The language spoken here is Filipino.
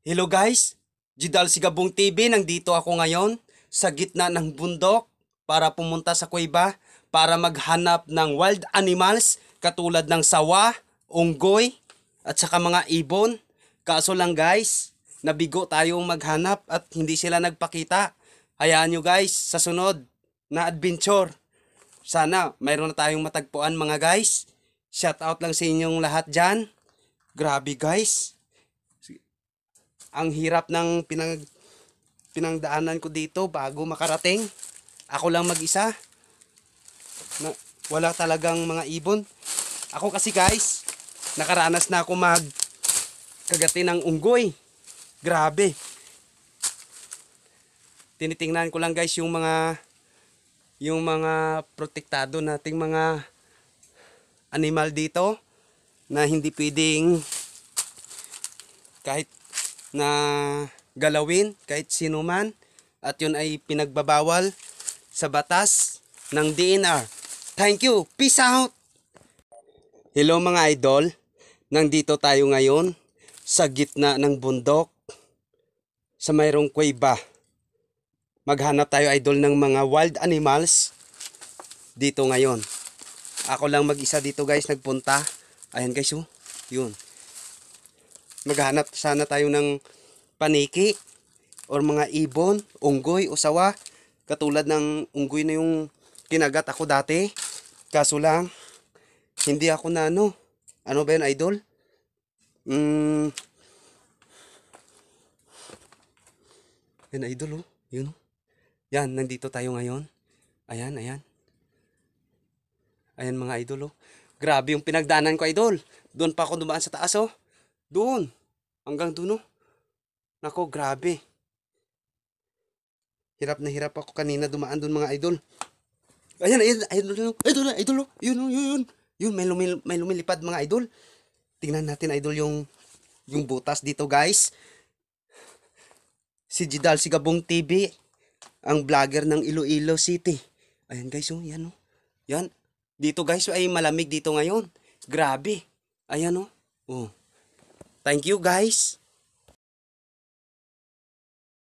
Hello guys, Jidal Sigabong TV, nandito ako ngayon sa gitna ng bundok para pumunta sa kuweba para maghanap ng wild animals katulad ng sawa, unggoy at saka mga ibon. Kaso lang guys, nabigo tayong maghanap at hindi sila nagpakita. Hayaan nyo guys sa sunod na adventure. Sana mayroon na tayong matagpuan mga guys. Shout out lang sa inyong lahat dyan. Grabe guys. Ang hirap ng pinangdaanan ko dito bago makarating. Ako lang mag-isa. Wala talagang mga ibon. Ako kasi guys, nakaranas na ako magkagati ng unggoy. Grabe. Tinitingnan ko lang guys yung mga protektado nating mga animal dito na hindi pwedeng kahit na galawin kahit sino man, at yun ay pinagbabawal sa batas ng DNR. Thank you. Peace out. Hello mga idol. Nandito tayo ngayon sa gitna ng bundok sa mayroong kuweba. Maghanap tayo idol ng mga wild animals dito ngayon. Ako lang mag-isa dito guys nagpunta. Ayan guys oh. Yun. Maghanap sana tayo ng paniki or mga ibon, unggoy o sawa. Katulad ng unggoy na yung kinagat ako dati. Kaso lang, hindi ako na ano. Ano ba yun idol? Yan idol oh. Yun oh. Yan, nandito tayo ngayon. Ayan, ayan. Ayan mga idol oh. Grabe yung pinagdaanan ko idol. Doon pa ako dumaan sa taas oh. Doon. Hanggang doon oh. Nako, grabe. Hirap na hirap ako kanina dumaan doon mga idol. Ayan, ayan, idol, idol, idol, yun, yun, yun. Yun, may lumilipad mga idol. Tingnan natin idol yung butas dito guys. Si Jidal Sigabong TV, ang vlogger ng Iloilo City. Ayan guys, oh, yan oh. Yan. Dito guys ay malamig dito ngayon. Grabe. Ayan oh. Oh. Thank you guys.